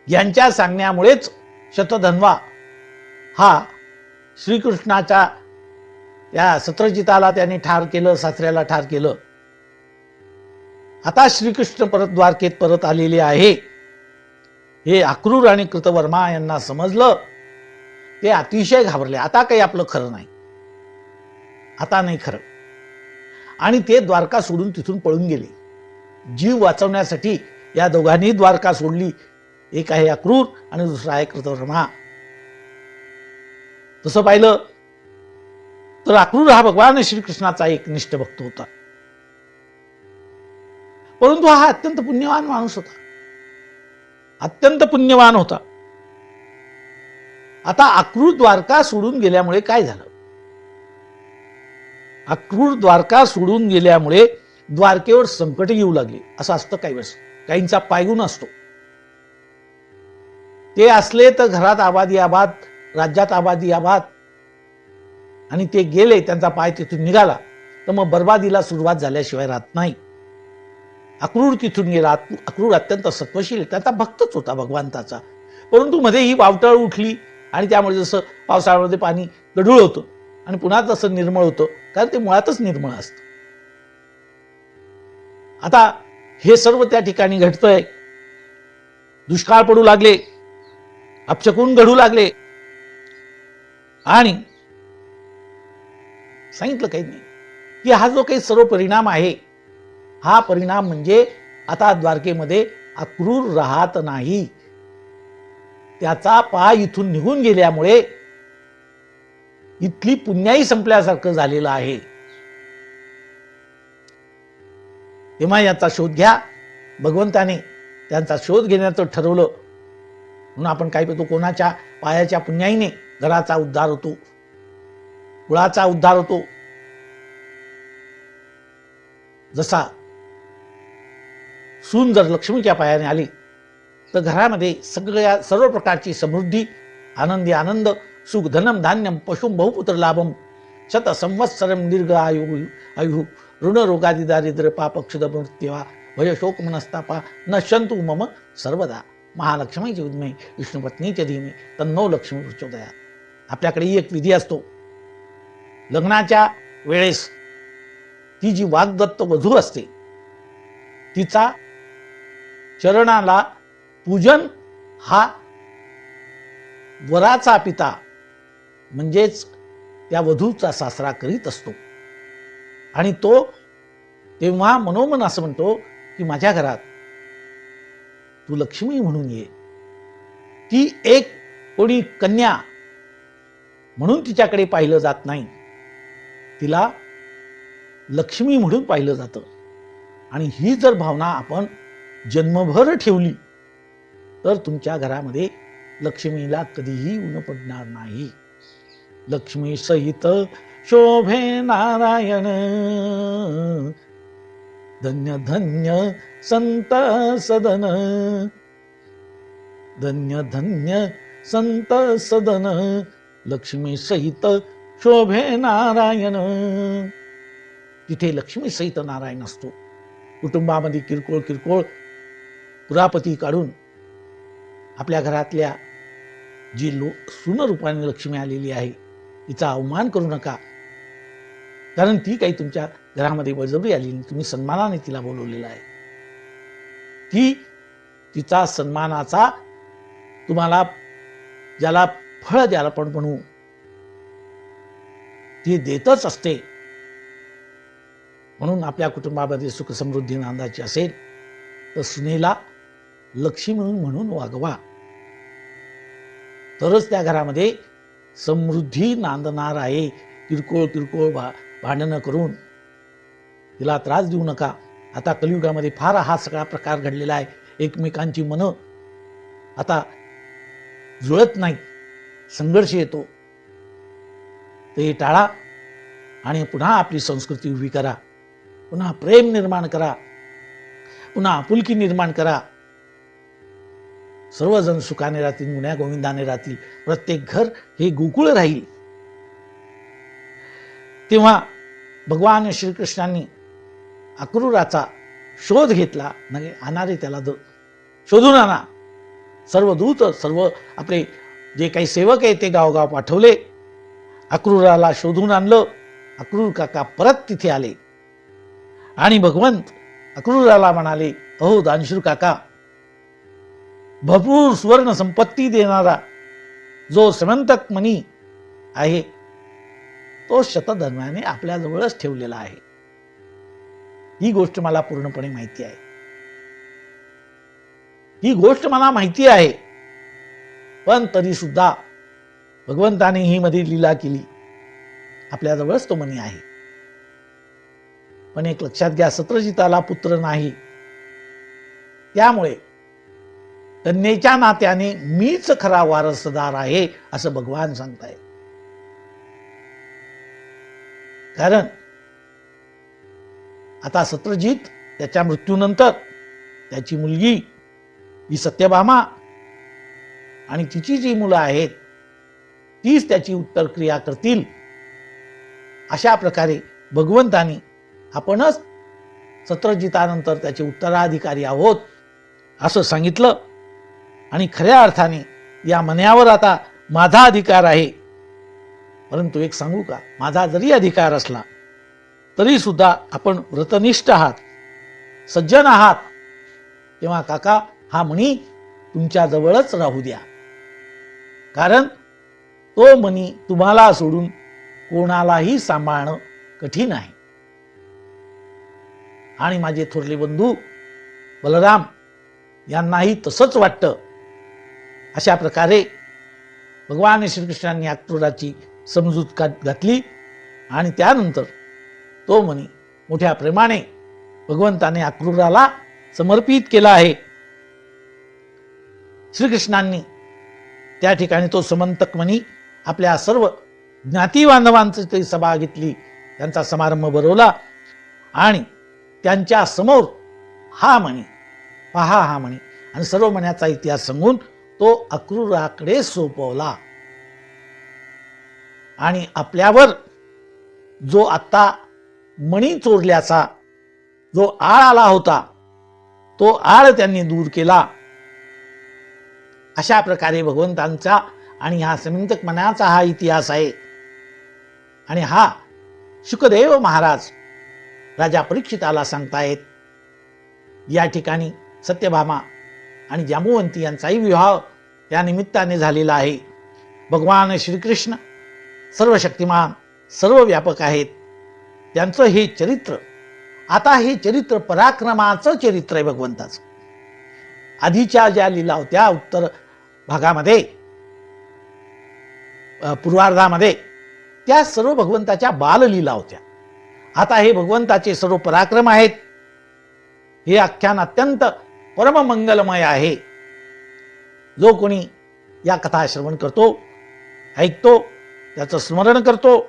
यांच्या सांगण्यामुळेच शतधन्वा हा श्रीकृष्णाच्या या सत्रजिताला त्याने ठार केलं, सासऱ्याला ठार केलं. आता श्रीकृष्ण परत द्वारकेत परत आलेले आहे हे अक्रूर आणि कृतवर्मा यांना समजलं. ते अतिशय घाबरले. आता काही आपलं खरं नाही, आता नाही खरं. आणि ते द्वारका सोडून तिथून पळून गेले. जीव वाचवण्यासाठी या दोघांनी द्वारका सोडली. एक आहे अक्रूर आणि दुसरा आहे कृतवर्मा. तसं पाहिलं तर अक्रूर हा भगवान श्रीकृष्णाचा एक निष्ठ भक्त होता, परंतु हा अत्यंत पुण्यवान माणूस होता, अत्यंत पुण्यवान होता. आता अक्रूर द्वारका सोडून गेल्यामुळे काय झालं? अक्रूर द्वारका सोडून गेल्यामुळे द्वारकेवर संकट येऊ लागले. असं असतं काही वेळेस, काहींचा पायगुण असतो. ते असले तर घरात आबादी आबाद, राज्यात आबादी आबाद, आणि ते गेले, त्यांचा पाय तिथून निघाला तर मग बर्बादीला सुरुवात झाल्याशिवाय राहत नाही. अक्रूर तिथून गेला. अक्रूर अत्यंत सत्वशील, त्याचा भक्तच होता भगवंताचा. परंतु मध्ये ही वावटळ उठली आणि त्यामुळे जसं पावसाळ्यामध्ये पाणी गढूळ होतं आणि पुन्हा तसं निर्मळ होतं, कारण ते मुळातच निर्मळ असतं. आता हे सर्व त्या ठिकाणी घडतंय. दुष्काळ पडू लागले, अपशकुन घडू लागले आणि सांगितलं काही नाही की हा जो काही सर्व परिणाम आहे, हा परिणाम म्हणजे आता द्वारकेमध्ये अक्रूर राहत नाही. त्याचा पाय इथून निघून गेल्यामुळे इथली पुण्याई संपल्यासारखं झालेलं आहे. तेव्हा याचा शोध घ्या. भगवंताने त्यांचा शोध घेण्याचं ठरवलं म्हणून आपण काय करतो, कोणाच्या पायाच्या पुण्याईने घराचा उद्धार होतो, कुळाचा उद्धार होतो. जसा सून जर लक्ष्मीच्या पायाने आली तर घरामध्ये सर्व प्रकारची समृद्धी, आनंदी आनंद, सुख, धनम, धान्यम, पशुम, बहुपुत्र लाभम, शत संवत्सरम, दीर्घ आयु, ऋण, रोगादि, दारिद्र्य, पाप, क्षुद, मृत्युवा, भय, शोक, मनस्तापा नश्यन्तु मम सर्वदा. महालक्ष्मीची विद्महे विष्णुपत्नीचे धीमे तन्नो लक्ष्मी प्रचोदयात्. आपल्याकडे एक विधी असतो. लग्नाच्या वेळेस ती जी वाग्दत्त वधू असते तिचा चरणाला पूजन हा वराचा पिता म्हणजेच त्या वधूचा सासरा करीत असतो. आणि तो तेव्हा मनोमन असं म्हणतो की माझ्या घरात तू लक्ष्मी म्हणून ये. ती एक कोणी कन्या म्हणून तिच्याकडे पाहिलं जात नाही, तिला लक्ष्मी म्हणून पाहिलं जातं. आणि ही जर भावना आपण जन्मभर ठेवली तर तुमच्या घरामध्ये लक्ष्मीला कधीही ऊन पडणार नाही. लक्ष्मी सहित शोभे नारायण, धन्य धन्य संत सदन, धन्य धन्य संत सदन, लक्ष्मी सहित शोभे नारायण. तिथे लक्ष्मी सहित नारायण असतो. कुटुंबामध्ये किरकोळ किरकोळ कुरापती काढून आपल्या घरातल्या जी सून रूपाने लक्ष्मी आलेली आहे तिचा अवमान करू नका. कारण ती काही तुमच्या घरामध्ये बळजबरी आली नाही, तुम्ही सन्मानाने तिला बोलवलेलं आहे. ती तिचा सन्मानाचा तुम्हाला ज्याला फळ द्यायला पण म्हणू ती देतच असते. म्हणून आपल्या कुटुंबामध्ये सुख समृद्धी नांदाची असेल तर सुनेला लक्ष्मी म्हणून वागवा, तरच त्या घरामध्ये समृद्धी नांदणार आहे. किरकोळ किरकोळ भांडणं करून तिला त्रास देऊ नका. आता कलियुगामध्ये फार हा सगळा प्रकार घडलेला आहे. एकमेकांची मनं आता जुळत नाही, संघर्ष येतो. तर हे टाळा आणि पुन्हा आपली संस्कृती उभी करा. पुन्हा प्रेम निर्माण करा, पुन्हा आपुलकी निर्माण करा. सर्वजण सुखाने राहतील, गुण्या गोविंदाने राहतील, प्रत्येक घर हे गोकुळ राहील. तेव्हा भगवान श्रीकृष्णांनी अक्रूराचा शोध घेतला. नाही आणणारे त्याला शोधून आणा. सर्व दूत, सर्व आपले जे काही सेवक आहे ते गावगाव पाठवले. अक्रूराला शोधून आणलं. अक्रूर काका परत तिथे आले आणि भगवंत अक्रूराला म्हणाले, अहो दानशूर काका, भरपूर सुवर्ण संपत्ती देणारा जो श्रीमंतक मणी आहे तो शतधर्माने आपल्या जवळच ठेवलेला आहे. ही गोष्ट मला पूर्णपणे माहिती आहे. ही गोष्ट मला माहिती आहे. पण तरी सुद्धा भगवंताने ही मध्ये लीला केली. आपल्या जवळच तो मणी आहे. पण एक लक्षात घ्या, सत्रजिताला पुत्र नाही, त्यामुळे कन्येच्या नात्याने मीच खरा वारसदार आहे असं भगवान सांगताय. कारण आता सत्रजित त्याच्या मृत्यूनंतर त्याची मुलगी ही सत्यभामा आणि तिची जी मुलं आहेत तीच त्याची उत्तर क्रिया करतील. अशा प्रकारे भगवंतानी आपणच सत्रजितानंतर त्याचे उत्तराधिकारी आहोत असं सांगितलं. आणि खऱ्या अर्थाने या मन्यावर आता माझा अधिकार आहे. परंतु एक सांगू का, माझा जरी अधिकार असला तरी सुद्धा आपण व्रतनिष्ठ आहात, सज्जन आहात, तेव्हा काका हा मणी तुमच्या जवळच राहू द्या. कारण तो मणी तुम्हाला सोडून कोणालाही सांभाळणं कठीण आहे. आणि माझे थोरले बंधू बलराम यांनाही तसंच वाटतं. अशा प्रकारे भगवान श्रीकृष्णांनी अक्रूराची समजूत घातली आणि त्यानंतर तो मणी मोठ्या प्रेमाने भगवंताने अक्रूराला समर्पित केला आहे. श्रीकृष्णांनी त्या ठिकाणी तो समंतक मणी आपल्या सर्व ज्ञाती बांधवांची सभा घेतली, त्यांचा समारंभ भरवला आणि त्यांच्या समोर हा मणी पहा, हा मणी, आणि सर्व मण्याचा इतिहास सांगून तो अक्रूराकडे सोपवला. आणि आपल्यावर जो आता मणी चोरल्याचा जो आळ आला होता तो आळ त्यांनी दूर केला. अशा प्रकारे भगवंतांचा आणि हा समंतक मण्याचा हा इतिहास आहे. आणि हा शुकदेव महाराज राजा परीक्षिताला सांगतायत. या ठिकाणी सत्यभामा आणि जांबुवंती यांचाही विवाह या निमित्ताने झालेला आहे. भगवान श्रीकृष्ण सर्व शक्तिमान सर्व व्यापक आहेत. त्यांचं हे चरित्र, आता हे चरित्र पराक्रमाचं चरित्र आहे भगवंताचं. आधीच्या ज्या लीला होत्या उत्तर भागामध्ये पूर्वार्धामध्ये त्या सर्व भगवंताच्या बाललीला होत्या. आता हे भगवंताचे सर्व पराक्रम आहेत. हे आख्यान अत्यंत परममंगलमय आहे. जो कोणी या कथा श्रवण करतो, ऐकतो, त्याचं स्मरण करतो,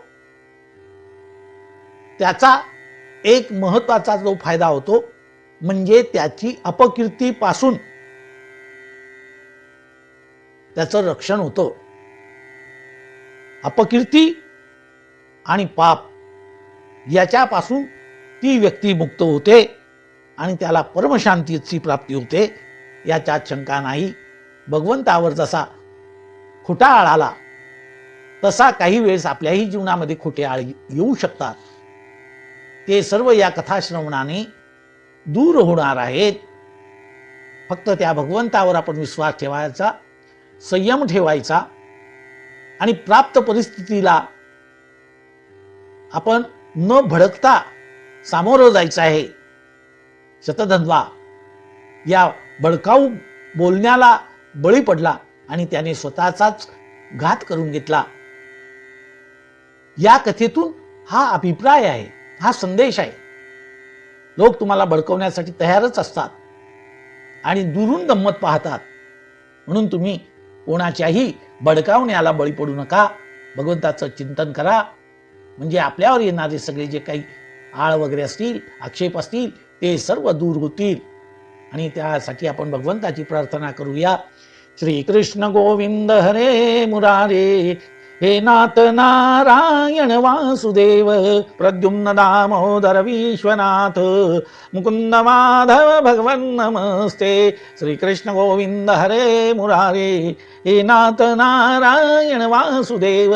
त्याचा एक महत्वाचा जो फायदा होतो म्हणजे त्याची अपकीर्तीपासून त्याचं रक्षण होतं. अपकीर्ती आणि पाप याच्यापासून ती व्यक्ती मुक्त होते आणि त्याला परमशांतीची प्राप्ती होते, याच्यात शंका नाही. भगवंतावर जसा खोटा आळ आला तसा काही वेळेस आपल्याही जीवनामध्ये खोटे आळ येऊ शकतात. ते सर्व या कथाश्रवणाने दूर होणार आहेत. फक्त त्या भगवंतावर आपण विश्वास ठेवायचा, संयम ठेवायचा आणि प्राप्त परिस्थितीला आपण न भडकता सामोरं जायचं आहे. शतधन्वा या भडकाऊ बोलण्याला बळी पडला आणि त्याने स्वतःचाच घात करून घेतला. या कथेतून हा अभिप्राय आहे, हा संदेश आहे. लोक तुम्हाला भडकवण्यासाठी तयारच असतात आणि दुरून गंमत पाहतात, म्हणून तुम्ही कोणाच्याही भडकावण्याला बळी पडू नका. भगवंताचं चिंतन करा, म्हणजे आपल्यावर येणारे सगळे जे काही आळ वगैरे असतील, आक्षेप असतील, ते सर्व दूर होतील. आणि त्यासाठी आपण भगवंताची प्रार्थना करूया. श्री कृष्ण गोविंद हरे मुरारे, हे नाथ नारायण वासुदेव, प्रद्युम्न दामोदर विश्वनाथ, मुकुंद माधव भगवन नमस्ते. श्री कृष्ण गोविंद हरे मुरारे, हे नाथ नारायण वासुदेव.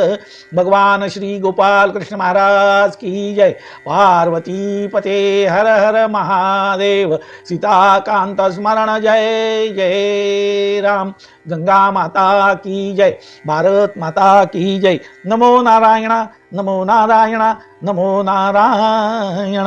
भगवान श्री गोपाल कृष्ण महाराज की जय. पार्वती पते हर हर महादेव. सीताकांत स्मरण जय जय राम. गंगा माता की जय. भारत माता की जय. नमो नारायण, नमो नारायण, नमो नारायण.